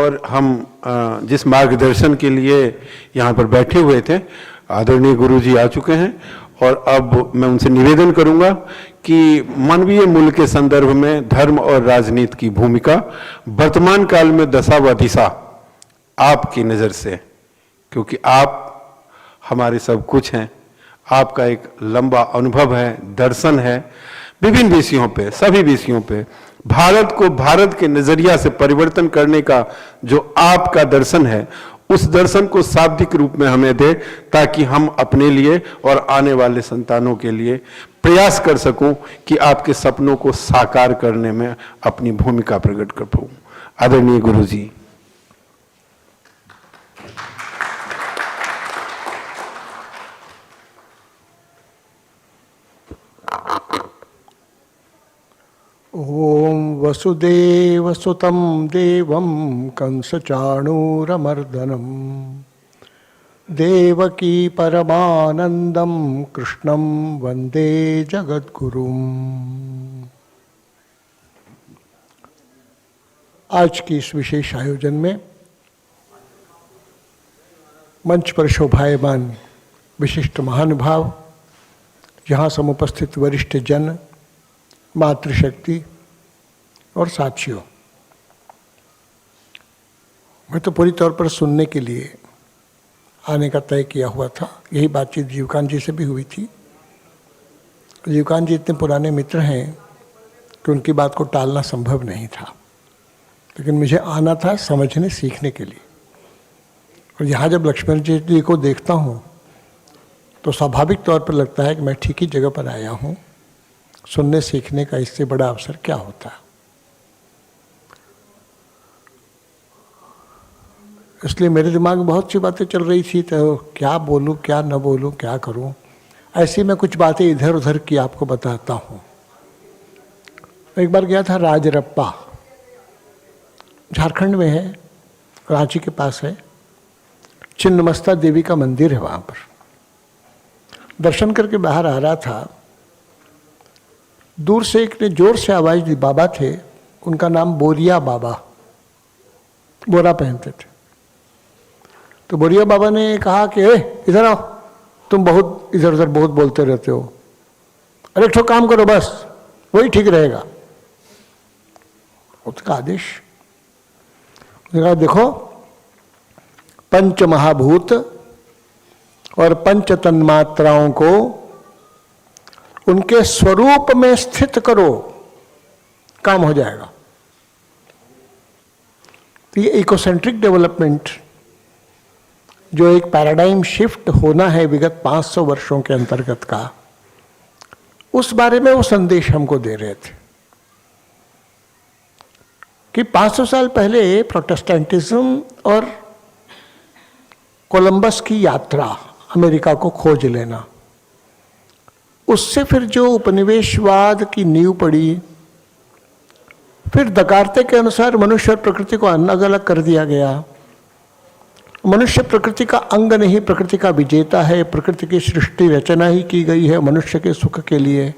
और हम जिस मार्गदर्शन के लिए यहाँ पर बैठे हुए थे, आदरणीय गुरु जी आ चुके हैं और अब मैं उनसे निवेदन करूंगा कि मानवीय मूल्य के संदर्भ में धर्म और राजनीति की भूमिका वर्तमान काल में दशा व दिशा आपकी नज़र से, क्योंकि आप हमारे सब कुछ हैं, आपका एक लंबा अनुभव है, दर्शन है विभिन्न विषयों पे, सभी विषयों पे। भारत को भारत के नजरिया से परिवर्तन करने का जो आपका दर्शन है, उस दर्शन को शाब्दिक रूप में हमें दे, ताकि हम अपने लिए और आने वाले संतानों के लिए प्रयास कर सकूं कि आपके सपनों को साकार करने में अपनी भूमिका प्रकट कर पाऊं। आदरणीय गुरु जी। ओम वसुदेवसुतं देवं कंसचाणूरमर्दनम् देवकी परमानंदं कृष्णं वंदे जगद्गुरुम्। आज की इस विशेष आयोजन में मंच पर शोभायमान विशिष्ट महानुभाव, यहाँ समुपस्थित वरिष्ठ जन, मातृशक्ति और साथियों, मैं तो पूरी तौर पर सुनने के लिए आने का तय किया हुआ था। यही बातचीत जीवकांत जी से भी हुई थी। जीवकांत जी इतने पुराने मित्र हैं कि उनकी बात को टालना संभव नहीं था, लेकिन मुझे आना था समझने सीखने के लिए। और यहाँ जब लक्ष्मण जी को देखता हूँ तो स्वाभाविक तौर पर लगता है कि मैं ठीक ही जगह पर आया हूँ। सुनने सीखने का इससे बड़ा अवसर क्या होता है। इसलिए मेरे दिमाग में बहुत सी बातें चल रही थी, तो क्या बोलूं, क्या न बोलूं, क्या करूं। ऐसी मैं कुछ बातें इधर उधर की आपको बताता हूं। एक बार गया था राजरप्पा, झारखंड में है, रांची के पास है। छिन्नमस्ता देवी का मंदिर है। वहां पर दर्शन करके बाहर आ रहा था, दूर से एक ने जोर से आवाज दी। बाबा थे, उनका नाम बोरिया बाबा, बोरा पहनते थे। तो बोरिया बाबा ने कहा कि इधर आओ, तुम बहुत इधर उधर बहुत बोलते रहते हो, अरे एक ठो काम करो, बस वही ठीक रहेगा। उसका आदेश। उसने कहा देखो, पंच महाभूत और पंच तन्मात्राओं को उनके स्वरूप में स्थित करो, काम हो जाएगा। तो ये इकोसेंट्रिक डेवलपमेंट, जो एक पैराडाइम शिफ्ट होना है विगत 500 वर्षों के अंतर्गत का, उस बारे में वो संदेश हमको दे रहे थे कि 500 साल पहले प्रोटेस्टेंटिज्म और कोलंबस की यात्रा, अमेरिका को खोज लेना, उससे फिर जो उपनिवेशवाद की नींव पड़ी, फिर दकार्ते के अनुसार मनुष्य और प्रकृति को अलग अलग कर दिया गया। मनुष्य प्रकृति का अंग नहीं, प्रकृति का विजेता है। प्रकृति की सृष्टि रचना ही की गई है मनुष्य के सुख के लिए।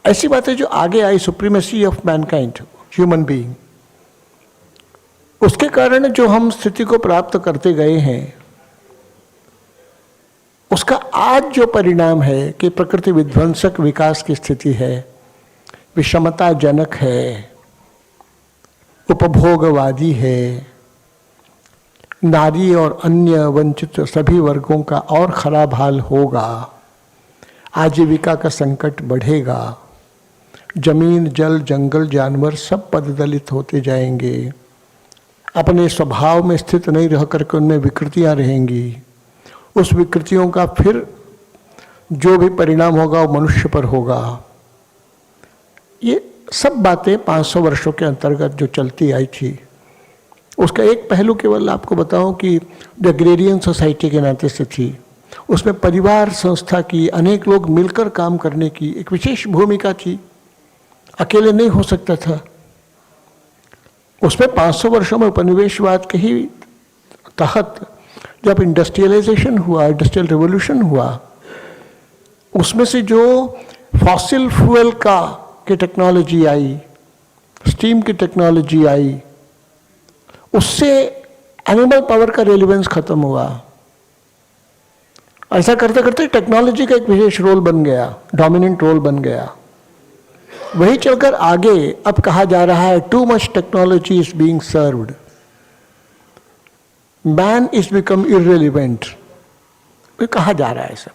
ऐसी बातें जो आगे आई, supremacy of mankind, human being, उसके कारण जो हम स्थिति को प्राप्त करते गए हैं, उसका आज जो परिणाम है कि प्रकृति विध्वंसक विकास की स्थिति है, विषमताजनक है, उपभोगवादी है, नारी और अन्य वंचित सभी वर्गों का और खराब हाल होगा, आजीविका का संकट बढ़ेगा, जमीन जल जंगल जानवर सब पददलित होते जाएंगे, अपने स्वभाव में स्थित नहीं रह करके उनमें विकृतियां रहेंगी। उस विकृतियों का फिर जो भी परिणाम होगा वो मनुष्य पर होगा। ये सब बातें 500 वर्षों के अंतर्गत जो चलती आई थी, उसका एक पहलू केवल आपको बताऊं कि जो एग्रेरियन सोसाइटी के नाते से थी, उसमें परिवार संस्था की, अनेक लोग मिलकर काम करने की एक विशेष भूमिका थी। अकेले नहीं हो सकता था। उसमें 500 वर्षों में उपनिवेशवाद के ही तहत जब इंडस्ट्रियलाइजेशन हुआ, इंडस्ट्रियल रिवोल्यूशन हुआ, उसमें से जो फॉसिल फ्यूल की टेक्नोलॉजी आई, स्टीम की टेक्नोलॉजी आई, उससे एनिमल पावर का रेलिवेंस खत्म हुआ। ऐसा करते करते टेक्नोलॉजी का एक विशेष रोल बन गया, डोमिनेंट रोल बन गया। वही चलकर आगे अब कहा जा रहा है too much technology is being served, man is become irrelevant, कहा जा रहा है सब।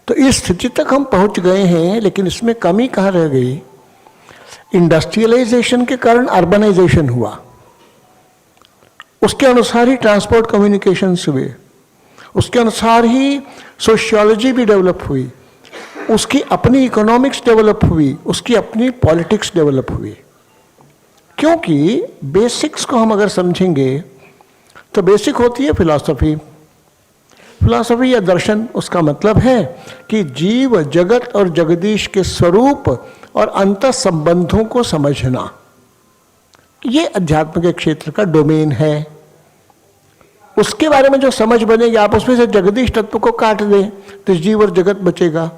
तो इस स्थिति तक हम पहुंच गए हैं, लेकिन इसमें कमी कहाँ रह गई? इंडस्ट्रियलाइजेशन के कारण अर्बनाइजेशन हुआ, उसके अनुसार ही ट्रांसपोर्ट कम्युनिकेशंस हुए, उसके अनुसार ही सोशियोलॉजी भी डेवलप हुई, उसकी अपनी इकोनॉमिक्स डेवलप हुई, उसकी अपनी पॉलिटिक्स डेवलप हुई। क्योंकि बेसिक्स को हम अगर समझेंगे तो बेसिक होती है फिलॉसफी। फिलॉसफी या दर्शन, उसका मतलब है कि जीव जगत और जगदीश के स्वरूप और अंतः संबंधों को समझना। ये अध्यात्म के क्षेत्र का डोमेन है। उसके बारे में जो समझ बनेगी, आप उसमें से जगदीश तत्व को काट दें तो जीव और जगत बचेगा,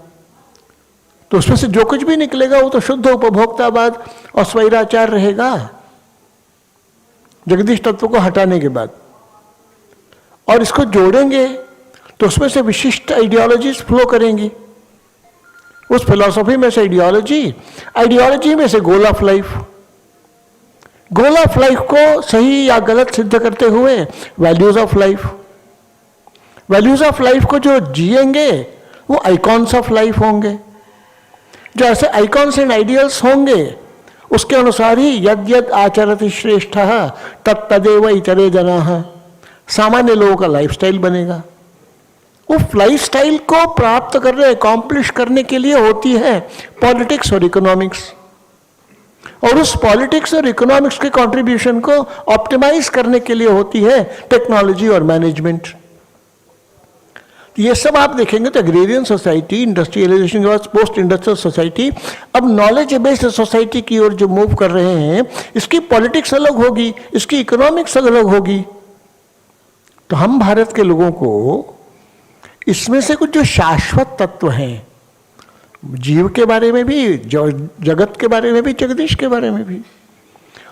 तो उसमें से जो कुछ भी निकलेगा वो तो शुद्ध उपभोक्तावाद और स्वैराचार रहेगा जगदीश तत्व को हटाने के बाद। और इसको जोड़ेंगे तो उसमें से विशिष्ट आइडियोलॉजीज फ्लो करेंगी। उस फिलॉसफी में से आइडियोलॉजी में से goal of life, goal of life को सही या गलत सिद्ध करते हुए values of life, values of life को जो जिएंगे वो आइकॉन्स ऑफ लाइफ होंगे। जो ऐसे आइकॉन्स एंड आइडियल्स होंगे उसके अनुसार ही यद यद आचरति श्रेष्ठः तत्तदेव इतरे जनाः, सामान्य लोगों का लाइफस्टाइल बनेगा। उस लाइफस्टाइल को प्राप्त करने, अकॉम्प्लिश करने के लिए होती है पॉलिटिक्स और इकोनॉमिक्स, और उस पॉलिटिक्स और इकोनॉमिक्स के कंट्रीब्यूशन को ऑप्टिमाइज करने के लिए होती है टेक्नोलॉजी और मैनेजमेंट। ये सब आप देखेंगे तो एग्रेरियन सोसाइटी, इंडस्ट्रियलाइजेशन के बाद पोस्ट इंडस्ट्रियल सोसाइटी, अब नॉलेज बेस्ड सोसाइटी की ओर जो मूव कर रहे हैं, इसकी पॉलिटिक्स अलग होगी, इसकी इकोनॉमिक्स अलग होगी। तो हम भारत के लोगों को इसमें से कुछ जो शाश्वत तत्व हैं, जीव के बारे में भी, जगत के बारे में भी, जगदीश के बारे में भी,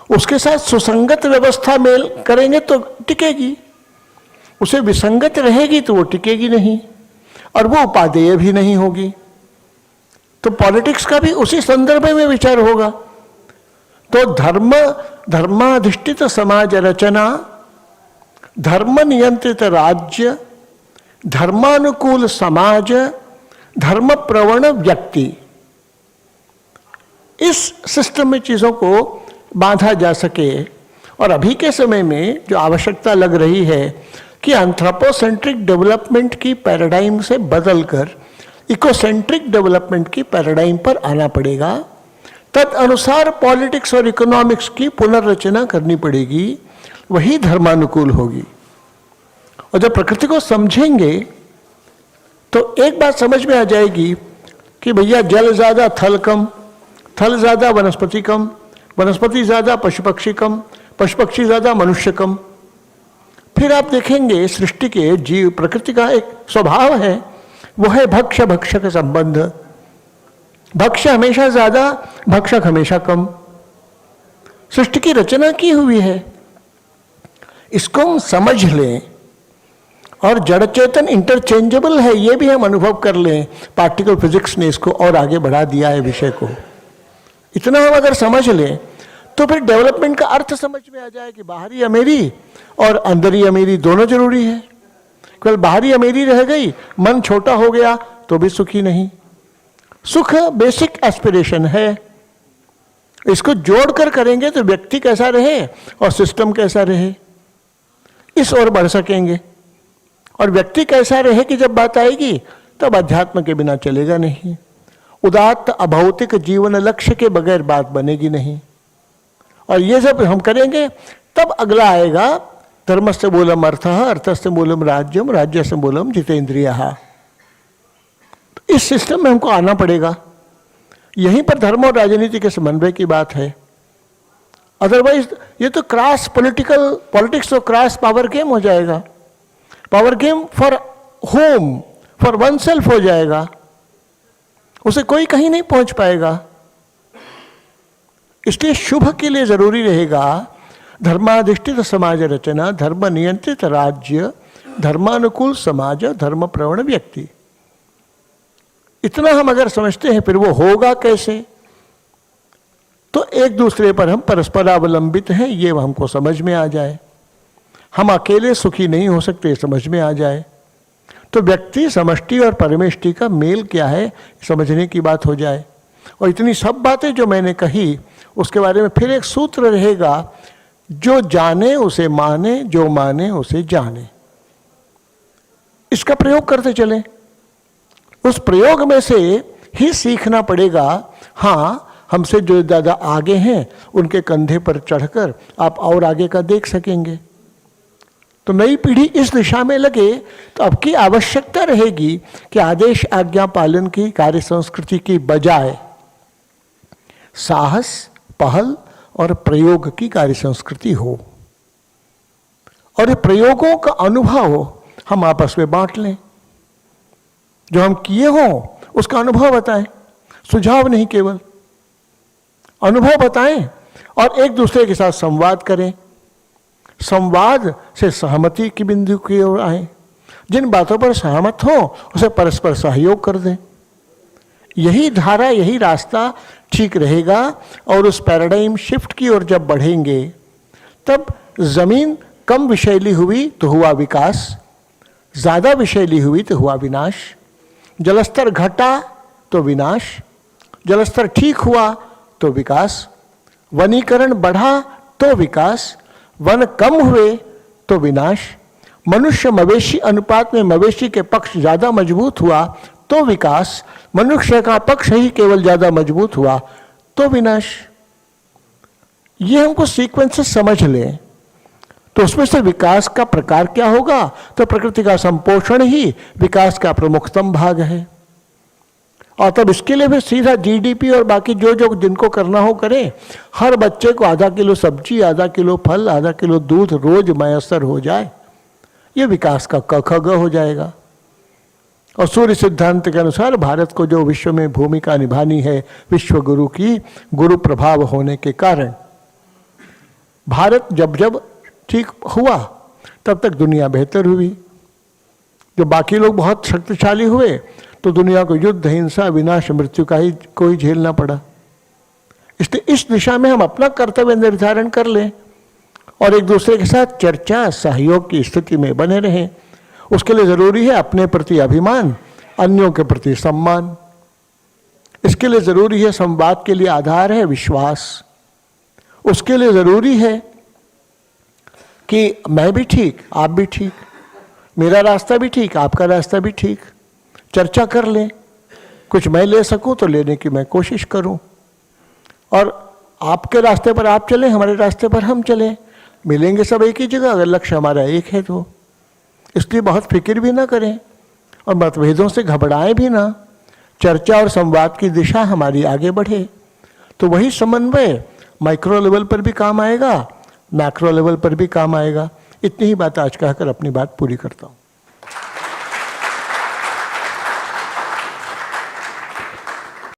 उसके साथ सुसंगत व्यवस्था मेल करेंगे तो टिकेगी, उसे विसंगत रहेगी तो वो टिकेगी नहीं, और वो उपादेय भी नहीं होगी। तो पॉलिटिक्स का भी उसी संदर्भ में विचार होगा। तो धर्माधिष्ठित समाज रचना, धर्म नियंत्रित राज्य, धर्मानुकूल समाज, धर्म प्रवण व्यक्ति, इस सिस्टम में चीज़ों को बांधा जा सके। और अभी के समय में जो आवश्यकता लग रही है कि एंथ्रोपोसेंट्रिक डेवलपमेंट की पैराडाइम से बदलकर इकोसेंट्रिक डेवलपमेंट की पैराडाइम पर आना पड़ेगा। तदनुसार पॉलिटिक्स और इकोनॉमिक्स की पुनर्रचना करनी पड़ेगी, वही धर्मानुकूल होगी। और जब प्रकृति को समझेंगे तो एक बात समझ में आ जाएगी कि भैया जल ज़्यादा थल कम, थल ज़्यादा वनस्पति कम, वनस्पति ज़्यादा पशु पक्षी कम, पशु पक्षी ज़्यादा मनुष्य कम। फिर आप देखेंगे सृष्टि के जीव, प्रकृति का एक स्वभाव है, वो है भक्ष्य भक्षक संबंध। भक्ष्य हमेशा ज़्यादा, भक्षक हमेशा कम। सृष्टि की रचना की हुई है, इसको हम समझ लें। और जड़ चेतन इंटरचेंजेबल है, ये भी हम अनुभव कर लें। पार्टिकल फिजिक्स ने इसको और आगे बढ़ा दिया है विषय को। इतना हम अगर समझ लें तो फिर डेवलपमेंट का अर्थ समझ में आ जाए कि बाहरी अमीरी और अंदरी अमीरी दोनों जरूरी है। केवल बाहरी अमीरी रह गई, मन छोटा हो गया तो भी सुखी नहीं। सुख बेसिक एस्पिरेशन है, इसको जोड़कर करेंगे तो व्यक्ति कैसा रहे और सिस्टम कैसा रहे, इस ओर बढ़ सकेंगे। और व्यक्ति कैसा रहे कि जब बात आएगी तब अध्यात्म के बिना चलेगा नहीं। उदात्त अभौतिक जीवन लक्ष्य के बगैर बात बनेगी नहीं। और ये सब हम करेंगे तब अगला आएगा धर्मस्य मूलम अर्थः, अर्थस्य मूलम राज्यम, राज्यस्य मूलम जितेंद्रियः। इस सिस्टम में हमको आना पड़ेगा। यहीं पर धर्म और राजनीति के समन्वय की बात है। अदरवाइज ये तो क्रॉस पॉलिटिक्स तो क्रॉस पावर गेम हो जाएगा। Power game for home, for one self हो जाएगा, उसे कोई कहीं नहीं पहुंच पाएगा। इसलिए शुभ के लिए जरूरी रहेगा धर्माधिष्ठित समाज रचना, धर्म नियंत्रित राज्य, धर्मानुकूल समाज, धर्म प्रवण व्यक्ति। इतना हम अगर समझते हैं, फिर वो होगा कैसे? तो एक दूसरे पर हम परस्पर अवलंबित हैं, ये हमको समझ में आ जाए। हम अकेले सुखी नहीं हो सकते, समझ में आ जाए तो व्यक्ति, समष्टि और परमेष्टि का मेल क्या है समझने की बात हो जाए। और इतनी सब बातें जो मैंने कही, उसके बारे में फिर एक सूत्र रहेगा, जो जाने उसे माने, जो माने उसे जाने। इसका प्रयोग करते चलें। उस प्रयोग में से ही सीखना पड़ेगा। हाँ, हमसे जो ज़्यादा आगे हैं उनके कंधे पर चढ़कर आप और आगे का देख सकेंगे। तो नई पीढ़ी इस दिशा में लगे तो अब की आवश्यकता रहेगी कि आदेश आज्ञा पालन की कार्य संस्कृति की बजाय साहस, पहल और प्रयोग की कार्य संस्कृति हो। और ये प्रयोगों का अनुभव हम आपस में बांट लें। जो हम किए हों उसका अनुभव बताएं, सुझाव नहीं, केवल अनुभव बताएं और एक दूसरे के साथ संवाद करें। संवाद से सहमति की बिंदु की ओर आए। जिन बातों पर सहमत हो उसे परस्पर सहयोग कर दें। यही धारा, यही रास्ता ठीक रहेगा। और उस पैराडाइम शिफ्ट की ओर जब बढ़ेंगे, तब जमीन कम विषैली हुई तो हुआ विकास, ज्यादा विषैली हुई तो हुआ विनाश। जलस्तर घटा तो विनाश, जलस्तर ठीक हुआ तो विकास। वनीकरण बढ़ा तो विकास, वन कम हुए तो विनाश। मनुष्य मवेशी अनुपात में मवेशी के पक्ष ज्यादा मजबूत हुआ तो विकास, मनुष्य का पक्ष ही केवल ज्यादा मजबूत हुआ तो विनाश। ये हमको सीक्वेंसेस समझ लें तो उसमें से विकास का प्रकार क्या होगा? तो प्रकृति का संपोषण ही विकास का प्रमुखतम भाग है। और तब इसके लिए फिर सीधा जीडीपी और बाकी जो जो जिनको करना हो करें। हर बच्चे को आधा किलो सब्जी, आधा किलो फल, आधा किलो दूध रोज मयसर हो जाए, ये विकास का क ख ग हो जाएगा। और सूर्य सिद्धांत के अनुसार भारत को जो विश्व में भूमिका निभानी है विश्व गुरु की, गुरु प्रभाव होने के कारण भारत जब जब ठीक हुआ तब तक दुनिया बेहतर हुई। जो बाकी लोग बहुत शक्तिशाली हुए तो दुनिया को युद्ध, हिंसा, विनाश, मृत्यु का ही कोई झेलना पड़ा। इसलिए इस दिशा में हम अपना कर्तव्य निर्धारण कर लें और एक दूसरे के साथ चर्चा, सहयोग की स्थिति में बने रहें। उसके लिए जरूरी है अपने प्रति अभिमान, अन्यों के प्रति सम्मान। इसके लिए जरूरी है, संवाद के लिए आधार है विश्वास। उसके लिए जरूरी है कि मैं भी ठीक, आप भी ठीक, मेरा रास्ता भी ठीक, आपका रास्ता भी ठीक। चर्चा कर लें, कुछ मैं ले सकूं तो लेने की मैं कोशिश करूं, और आपके रास्ते पर आप चलें, हमारे रास्ते पर हम चलें। मिलेंगे सब एक ही जगह अगर लक्ष्य हमारा एक है तो। इसलिए बहुत फिक्र भी ना करें और मतभेदों से घबराएं भी ना। चर्चा और संवाद की दिशा हमारी आगे बढ़े तो वही समन्वय माइक्रो लेवल पर भी काम आएगा, मैक्रो लेवल पर भी काम आएगा। इतनी ही बात आज कहकर अपनी बात पूरी करता हूँ।